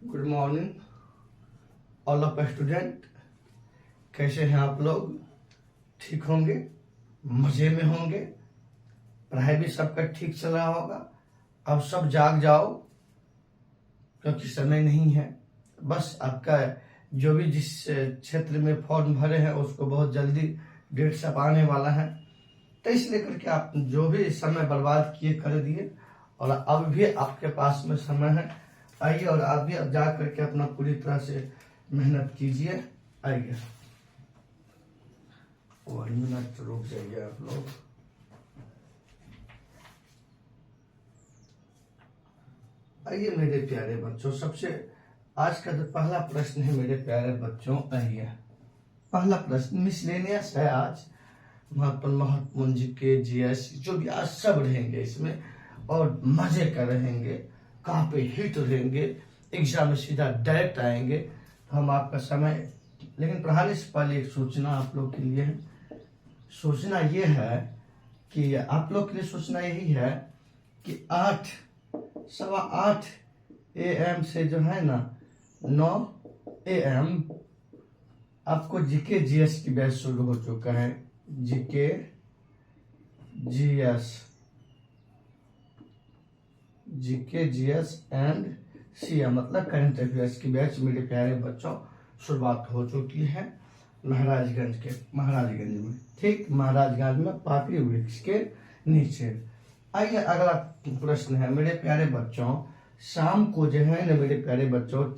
Good morning all of student. कैसे हैं आप लोग? ठीक होंगे, मजे में होंगे, पढ़ाई भी सबका ठीक चल रहा होगा। अब सब जाग जाओ क्योंकि समय नहीं है। बस आपका जो भी जिस क्षेत्र में फॉर्म भरे हैं उसको बहुत जल्दी डेट सब आने वाला है, तो इसलिए करके आप जो भी समय बर्बाद किए कर दिए और अब भी आपके पास में समय है। आइए और आप भी अब जा करके अपना पूरी तरह से मेहनत कीजिए। आइए 1 मिनट रुक जाइए आप लोग। आइए मेरे प्यारे बच्चों, सबसे आज का जो पहला प्रश्न है मेरे प्यारे बच्चों, आइए पहला प्रश्न मिसलेनियस है। आज महात्मा जी के जीएस जो भी आज सब रहेंगे इसमें और मजे कर रहेंगे, काफी हिट रहेंगे, एग्जाम में सीधा डायरेक्ट आएंगे। तो हम आपका समय, लेकिन पढ़ाने से पहले एक सूचना आप लोग के लिए है। सूचना ये है कि आप लोग के लिए सूचना यही है कि 8:15 AM से जो है ना 9 AM आपको जीके जीएस की बैच शुरू हो चुका है। जीके जीएस एंड सीएम मतलब करंट अफेयर्स की बैच मेरे प्यारे बच्चों शुरुआत हो चुकी है महाराजगंज में। ठीक, महाराजगंज में पाकड़ी वृक्ष के नीचे। आइए अगला प्रश्न है मेरे प्यारे बच्चों। शाम को जो है ना मेरे प्यारे बच्चों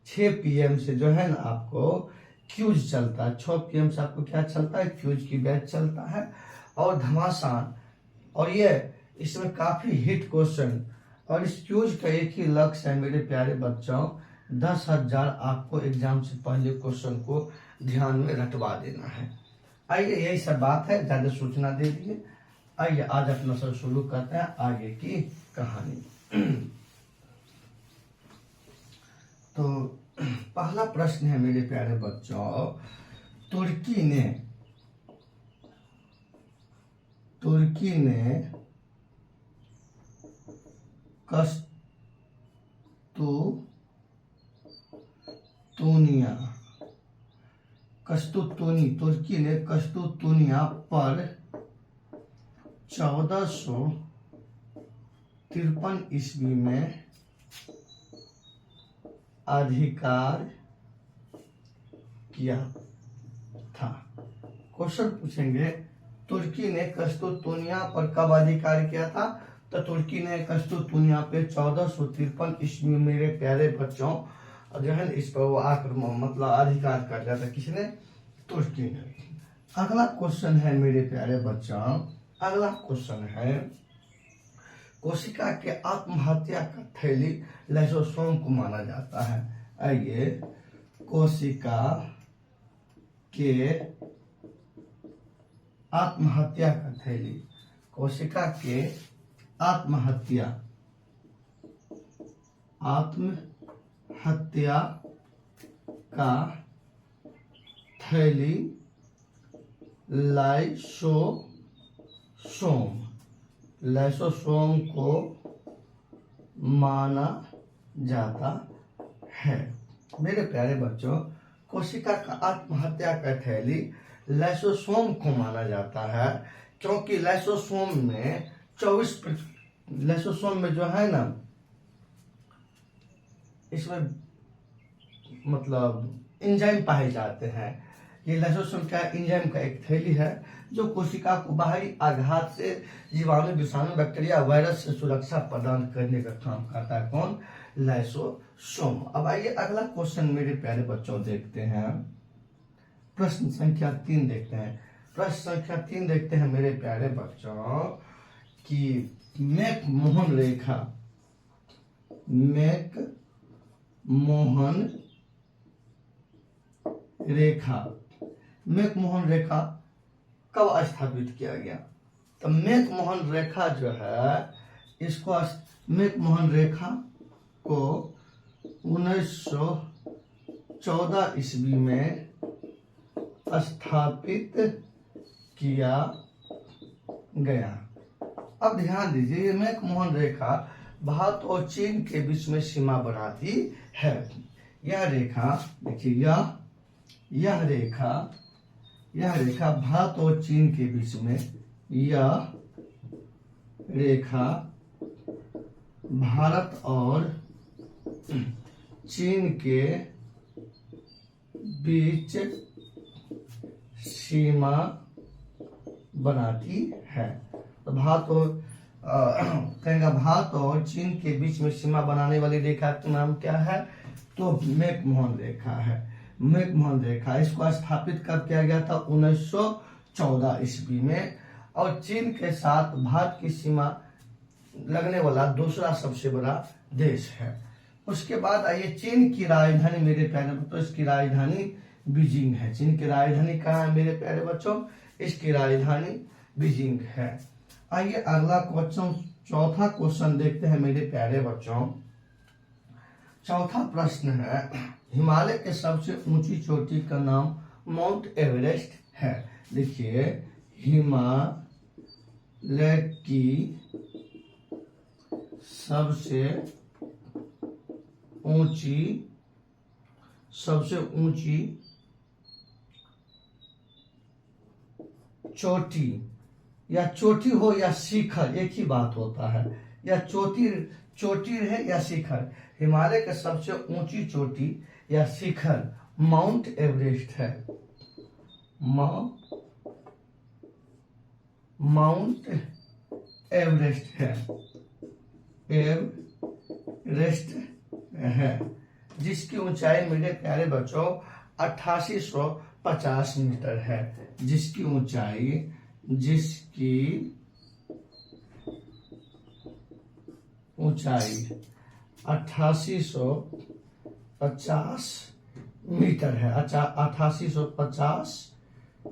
6 PM से जो है ना आपको क्यूज चलता है। 6 PM से आपको क्या चलता है? क्यूज की बैच चलता है और घमासान। और ये इसमें काफी हिट क्वेश्चन, और इस क्यूज का एक ही लक्ष्य है मेरे प्यारे बच्चों, 10,000 आपको एग्जाम से पहले क्वेश्चन को ध्यान में रटवा देना है। आइए यही सब बात है, ज्यादा सूचना दे दिए। आइए आज अपना सब शुरू करते हैं आगे की कहानी। तो पहला प्रश्न है मेरे प्यारे बच्चों, तुर्की ने कस्तूतूनिया पर 1453 ईस्वी में अधिकार किया था। क्वेश्चन पूछेंगे तुर्की ने कस्तूतूनिया पर कब अधिकार किया था? तो तुर्की ने कस्तूतूनिया पे 1453 ईस्वी में मेरे प्यारे बच्चों जो है इस पर वो आक्रमण मतलब अधिकार कर लिया था। किसने? तुर्की ने। अगला क्वेश्चन है मेरे प्यारे बच्चों, अगला क्वेश्चन है कोशिका के आत्महत्या का थैली लाइसोसोम को माना जाता है। आइए कोशिका के आत्महत्या का थैली, कोशिका के आत्महत्या का थैली लाइसोसोम को माना जाता है। मेरे प्यारे बच्चों, कोशिका का आत्महत्या का थैली लाइसोसोम को माना जाता है क्योंकि लाइसोसोम में 24 लाइसोसोम में जो है ना इसमें मतलब एंजाइम पाए जाते हैं। ये लाइसोसोम क्या एंजाइम का एक थैली है जो कोशिका को बाहरी आघात से जीवाणु, विषाणु, बैक्टीरिया, वायरस से सुरक्षा प्रदान करने का काम करता है। कौन? लाइसोसोम। अब आइए अगला क्वेश्चन मेरे प्यारे बच्चों देखते हैं। प्रश्न संख्या 3 देखते हैं। प्रश्न संख्या 3 देखते हैं मेरे प्यारे बच्चों कि मैकमोहन रेखा कब स्थापित किया गया? तो मैकमोहन रेखा जो है इसको मैकमोहन रेखा को 1914 ईस्वी में स्थापित किया गया। अब ध्यान दीजिए, मैकमोहन रेखा भारत और चीन के बीच में सीमा बनाती है। यह रेखा देखिए, यह रेखा भारत और चीन के बीच में, यह रेखा भारत और चीन के बीच सीमा बनाती है। तो भारत और चीन के बीच में सीमा बनाने वाली रेखा का नाम क्या है? तो मैकमोहन रेखा है। मैकमोहन रेखा, इसको स्थापित कब किया गया था? 1914 ईस्वी में। और चीन के साथ भारत की सीमा लगने वाला दूसरा सबसे बड़ा देश है। उसके बाद आइए, चीन की राजधानी मेरे प्यारे बच्चों, इसकी राजधानी बीजिंग है। चीन की राजधानी कहाँ है मेरे प्यारे बच्चों? इसकी राजधानी बीजिंग है। आइए अगला क्वेश्चन, चौथा क्वेश्चन देखते हैं मेरे प्यारे बच्चों। चौथा प्रश्न है, हिमालय के सबसे ऊंची चोटी का नाम माउंट एवरेस्ट है। देखिए, हिमालय की सबसे ऊंची चोटी, या चोटी हो या शिखर, एक ही बात होता है। या चोटी है या शिखर, हिमालय का सबसे ऊंची चोटी या शिखर माउंट एवरेस्ट है। माउंट एवरेस्ट है, एवरेस्ट है, जिसकी ऊंचाई मेरे प्यारे बच्चों 8850 मीटर है। जिसकी ऊंचाई 8850 मीटर है। 8850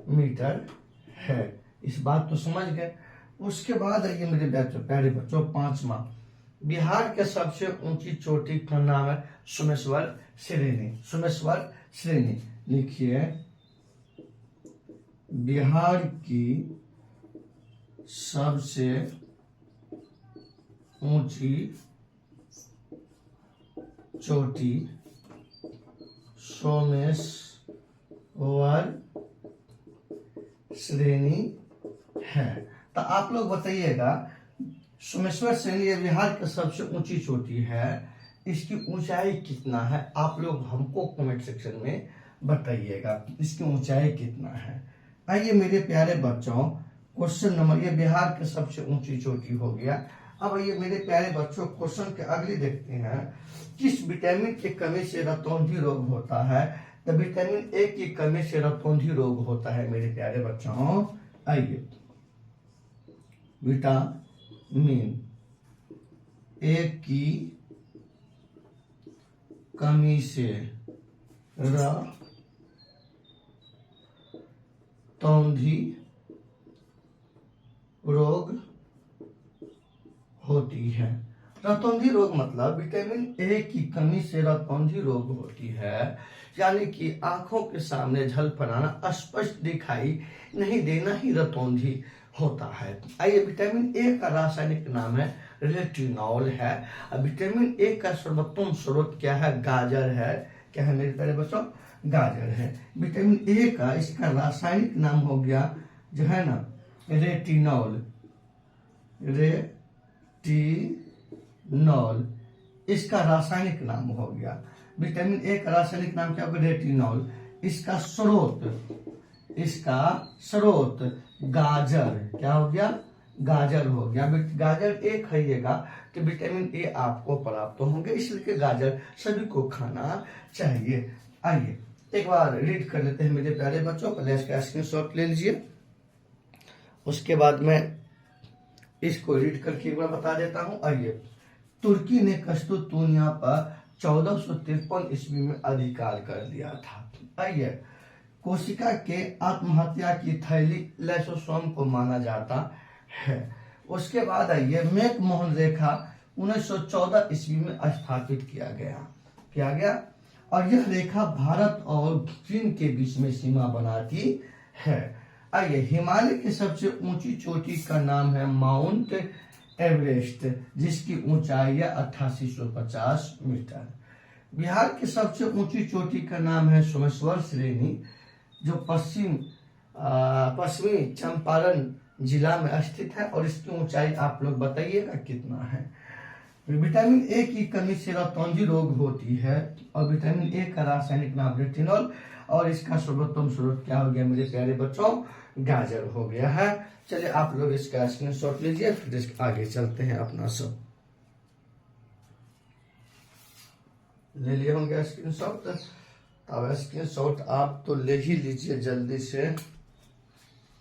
मीटर है। इस बात तो समझ गए। उसके बाद ये मेरे प्यारे बच्चों, पांचवा, बिहार के सबसे ऊंची चोटी का नाम है सोमेश्वर श्रेणी। सोमेश्वर श्रेणी लिखिए, बिहार की सबसे ऊंची चोटी सोमेश्वर श्रेणी है। तो आप लोग बताइएगा, सोमेश्वर श्रेणी बिहार की सबसे ऊंची चोटी है, इसकी ऊंचाई कितना है? आप लोग हमको कमेंट सेक्शन में बताइएगा इसकी ऊंचाई कितना है। आइए मेरे प्यारे बच्चों, क्वेश्चन नंबर, ये बिहार की सबसे ऊंची चोटी हो गया। अब ये मेरे प्यारे बच्चों, क्वेश्चन के अगले देखते हैं, किस विटामिन की कमी से रतौंधी रोग होता है? तो विटामिन ए की कमी से रतौंधी रोग होता है मेरे प्यारे बच्चों। आइए, विटामिन ए की कमी से रतौंधी रोग होती है। रतौंधी रोग मतलब विटामिन ए की कमी से रतौंधी रोग होती है, यानी कि आंखों के सामने झलफलाना, स्पष्ट दिखाई नहीं देना ही रतौंधी होता है। आइए, विटामिन ए का रासायनिक नाम है रेटिनॉल है। अब विटामिन ए का सर्वोत्तम स्रोत क्या है? गाजर है। क्या है मेरे प्यारे बच्चों? गाजर है। विटामिन ए का, इसका रासायनिक नाम हो गया जो है ना रेटिनॉल। रेटिनॉल इसका रासायनिक नाम हो गया। विटामिन ए का रासायनिक नाम क्या होगा? रेटिनॉल। इसका स्रोत गाजर, क्या हो गया? गाजर हो गया। गाजर ए खाइएगा तो विटामिन ए आपको प्राप्त होंगे, इसलिए गाजर सभी को खाना चाहिए। आइए एक बार रीड कर लेते हैं मेरे प्यारे बच्चों। पहले इसका स्क्रीनशॉट ले लीजिए, उसके बाद मैं इसको रीड करके एक बार बता देता हूं। आइए, तुर्की ने कस्तुतुनिया पर 1453 ईस्वी में अधिकार कर लिया था। आइए, कोशिका के आत्महत्या की थैली लाइसोसोम को माना जाता है। उसके बाद आइए, मैकमोहन रेखा 1914 ईस्वी में स्थापित किया गया और यह रेखा भारत और चीन के बीच में सीमा बनाती है। आइए, हिमालय की सबसे ऊंची चोटी का नाम है माउंट एवरेस्ट, जिसकी ऊंचाई है 8850 मीटर। बिहार की सबसे ऊंची चोटी का नाम है सोमेश्वर श्रेणी, जो पश्चिमी चंपारण जिला में स्थित है, और इसकी ऊंचाई आप लोग बताइएगा कितना है। विटामिन ए की कमी से रतौंधी रोग होती है, और विटामिन ए का रासायनिक नाम रेटिनॉल, और इसका सर्वोत्तम स्रोत क्या हो गया मेरे प्यारे बच्चों, गाजर हो गया है। चलिए आप लोग इसका स्क्रीनशॉट लीजिए, फिर आगे चलते हैं। अपना सब ले लिए होंगे स्क्रीनशॉट, अब स्क्रीनशॉट आप तो ले ही लीजिए जल्दी से,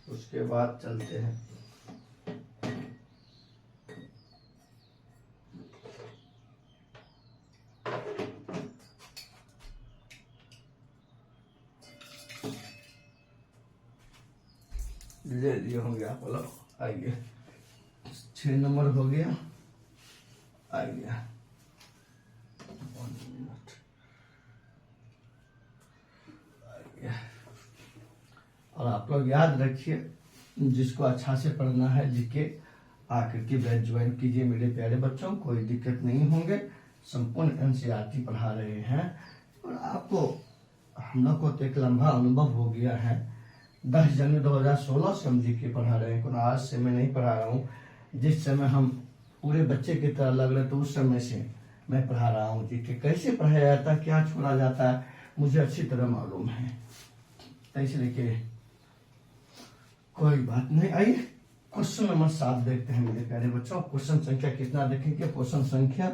उसके बाद चलते हैं। ले लिए होंगे आप लोग, आइए 6 नंबर हो गया, आइए 1 मिनट, आइए। और आप लोग याद रखिए, जिसको अच्छा से पढ़ना है जीके आकर के बैच ज्वाइन कीजिए मेरे प्यारे बच्चों, कोई दिक्कत नहीं होंगे। संपूर्ण एनसीईआरटी पढ़ा रहे हैं, और आपको हम लोग को तो एक लंबा अनुभव हो गया है। 10 जनवरी 2016 से हम जीके पढ़ा रहे हैं, कोई आज से मैं नहीं पढ़ा रहा हूँ। जिस समय हम पूरे बच्चे की तरह लग रहे तो उस समय से मैं पढ़ा रहा हूँ जीके। कैसे पढ़ाया जाता है, क्या छोड़ा जाता है, मुझे अच्छी तरह मालूम है, तो इसलिए कि कोई बात नहीं। आइए क्वेश्चन नंबर 7 देखते हैं मेरे प्यारे बच्चों। क्वेश्चन संख्या कितना देखेंगे, क्वेश्चन संख्या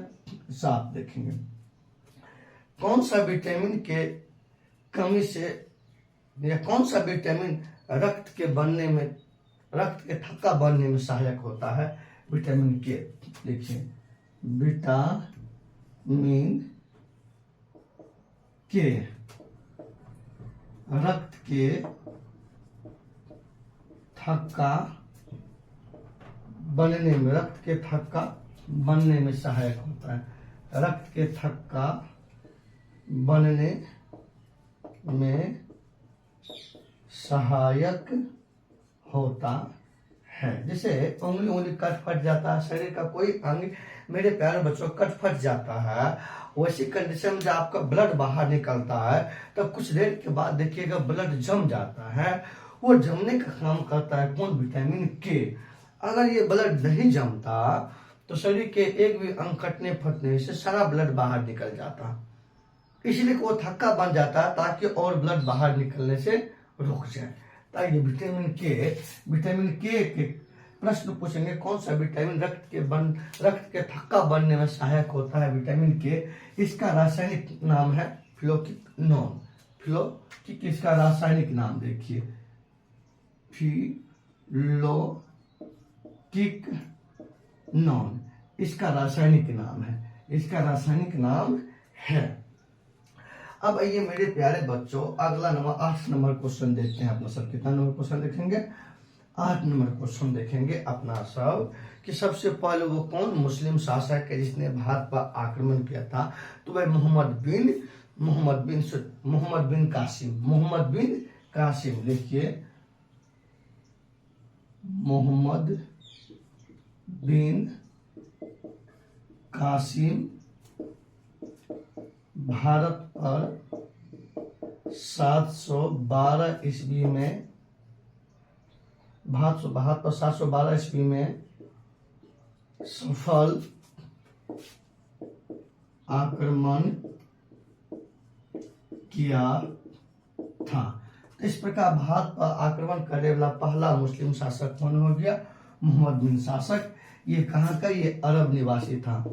7 देखेंगे। कौन सा विटामिन के कमी से, या कौन सा विटामिन रक्त के थक्का बनने में सहायक होता है। विटामिन के, देखिए विटामिन के रक्त के थक्का बनने में सहायक होता है। रक्त के थक्का बनने में सहायक होता है। जैसे उंगली कट फट जाता है, शरीर का कोई अंग मेरे प्यारे बच्चों कट फट जाता है, वैसी कंडीशन में जब आपका ब्लड बाहर निकलता है तब कुछ देर के बाद देखिएगा ब्लड जम जाता है। वो जमने का काम करता है कौन, विटामिन के। अगर ये ब्लड नहीं जमता तो शरीर के एक भी अंग कटने फटने से सारा ब्लड बाहर निकल जाता, इसलिए वो थक्का बन जाता है ताकि और ब्लड बाहर निकलने से रुक जाए। ताकि विटामिन के प्रश्न पूछेंगे, कौन सा विटामिन रक्त के थक्का बनने में सहायक होता है। विटामिन के, इसका रासायनिक नाम है फिलोकिनोन। इसका रासायनिक नाम देखिए, फिलोकिनोन इसका रासायनिक नाम है। अब आइए मेरे प्यारे बच्चों, अगला नंबर 8 नंबर क्वेश्चन देखते हैं अपना सब। कितना नंबर क्वेश्चन देखेंगे, 8 नंबर क्वेश्चन देखेंगे अपना सब, कि सबसे पहले वो कौन मुस्लिम शासक है जिसने भारत पर आक्रमण किया था। तो भाई मोहम्मद बिन कासिम देखिए, मोहम्मद बिन कासिम भारत पर 712 ईस्वी में, भारत पर 712 ईस्वी में सफल आक्रमण किया था। तो इस प्रकार भारत पर आक्रमण करने वाला पहला मुस्लिम शासक कौन हो गया, मोहम्मद बिन शासक। ये कहाँ का, ये अरब निवासी था,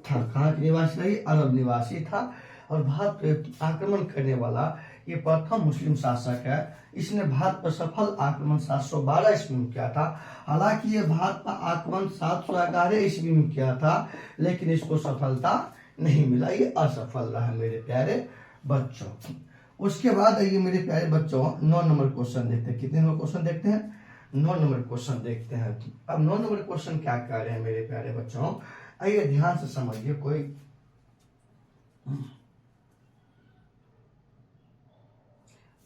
कहाँ के निवासी था, ये अरब निवासी था। और भारत पे आक्रमण करने वाला ये प्रथम मुस्लिम शासक है। इसने भारत पर सफल आक्रमण 712 ईस्वी में किया था। हालांकि ये भारत पर आक्रमण 711 ईस्वी में किया था, लेकिन इसको सफलता नहीं मिला, ये असफल रहा मेरे प्यारे बच्चों। उसके बाद ये मेरे प्यारे बच्चों 9 नंबर क्वेश्चन देखते हैं। कितने नंबर क्वेश्चन देखते हैं, 9 नंबर क्वेश्चन देखते हैं। अब 9 नंबर क्वेश्चन क्या कह रहे हैं मेरे प्यारे बच्चों, आइए ध्यान से समझिए। कोई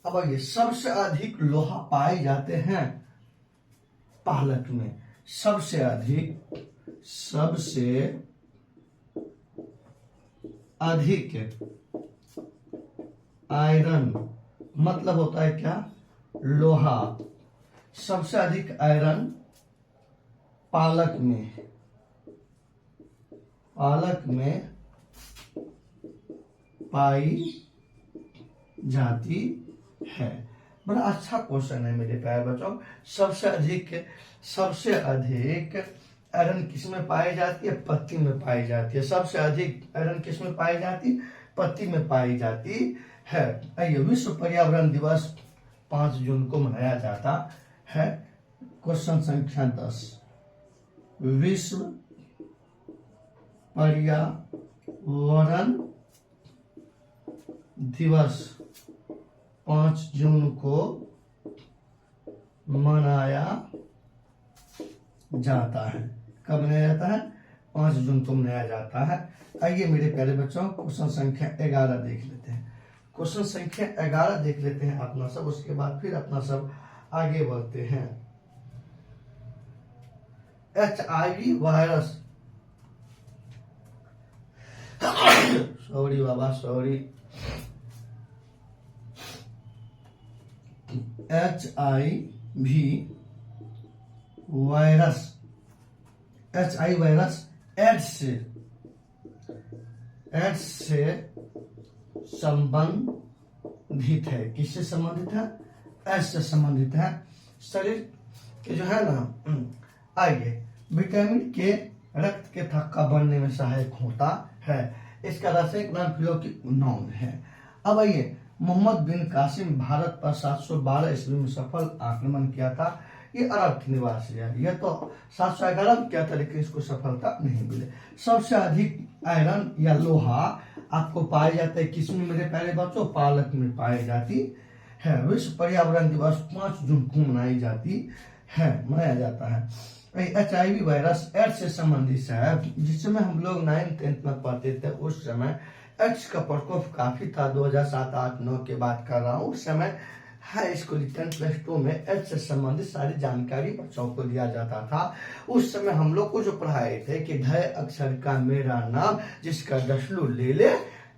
अब ये सबसे अधिक लोहा पाए जाते हैं पालक में सबसे अधिक आयरन, मतलब होता है क्या, लोहा। सबसे अधिक आयरन पालक में पाई जाती है। बड़ा अच्छा क्वेश्चन है मेरे प्यारे बच्चों। सबसे अधिक आयरन किस में पाई जाती है? पत्ती में पाई जाती है। सबसे अधिक आयरन किस में पाई जाती? पत्ती में पाई जाती है। आइए, विश्व पर्यावरण दिवस 5 जून को मनाया जाता है। क्वेश्चन संख्या 10, विश्व पर्यावरण दिवस 5 जून को मनाया जाता है। कब मनाया जाता है? 5 जून को मनाया जाता है। आइए मेरे प्यारे बच्चों, क्वेश्चन संख्या 11 देख लेते हैं। क्वेश्चन संख्या 11 देख लेते हैं अपना सब, उसके बाद फिर अपना सब आगे बढ़ते हैं। HIV वायरस, सॉरी बाबा सॉरी, HIV वायरस एड्स से संबंधित है। किससे संबंधित है? एड्स से संबंधित है। शरीर के जो है ना, आइए, विटामिन के रक्त के थक्का बनने में सहायक होता है। इसका रासायनिक नाम फ्लोकिनोन है। अब आइए, मोहम्मद बिन कासिम भारत पर 712 ईस्वी में सफल आक्रमण किया था। ये अरब के निवासी है। यह तो 711 में किया था, लेकिन इसको सफलता नहीं मिली। सबसे अधिक आयरन या लोहा आपको पाया जाता है किसमें मेरे प्यारे बच्चों? पालक में पाई जाती है। विश्व पर्यावरण दिवस 5 जून को मनाया जाता है। HIV वायरस एड्स से संबंधित है। जिस समय हम लोग 9th 10th में पढ़ते थे, उस समय एड्स का प्रकोप काफी था। 2007, 8, 9 के बात कर रहा हूँ। उस समय हाई स्कूल 10+2 में एड्स से संबंधित सारी जानकारी बच्चों को दिया जाता था। उस समय हम लोग को जो पढ़ाए थे कि ढय अक्षर का मेरा नाम, जिसका डसलू ले ले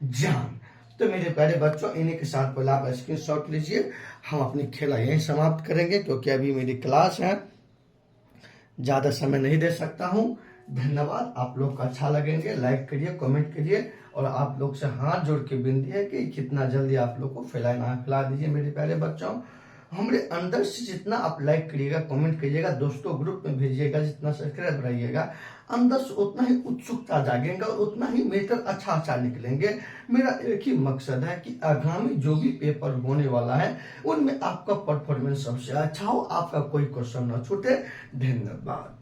जान। तो मेरे प्यारे बच्चों, इन्हीं के साथ पहले आप स्क्रीनशॉट लीजिए। हम अपनी खेला यहीं समाप्त करेंगे, क्योंकि अभी मेरी क्लास है, ज्यादा समय नहीं दे सकता हूँ। धन्यवाद। आप लोग का अच्छा लगेंगे, लाइक करिए, कमेंट करिए, और आप लोग से हाथ जोड़ के विनती है कि कितना जल्दी आप लोग को फैला दीजिए मेरे प्यारे बच्चों। हमारे अंदर से जितना आप लाइक करिएगा, कमेंट करिएगा, दोस्तों ग्रुप में भेजिएगा, जितना सब्सक्राइब रहिएगा, अंदर से उतना ही उत्सुकता जागेगा और उतना ही मेटर अच्छा निकलेंगे। मेरा एक ही मकसद है कि आगामी जो भी पेपर होने वाला है, उनमें आपका परफॉर्मेंस सबसे अच्छा हो, आपका कोई क्वेश्चन न छूटे। धन्यवाद।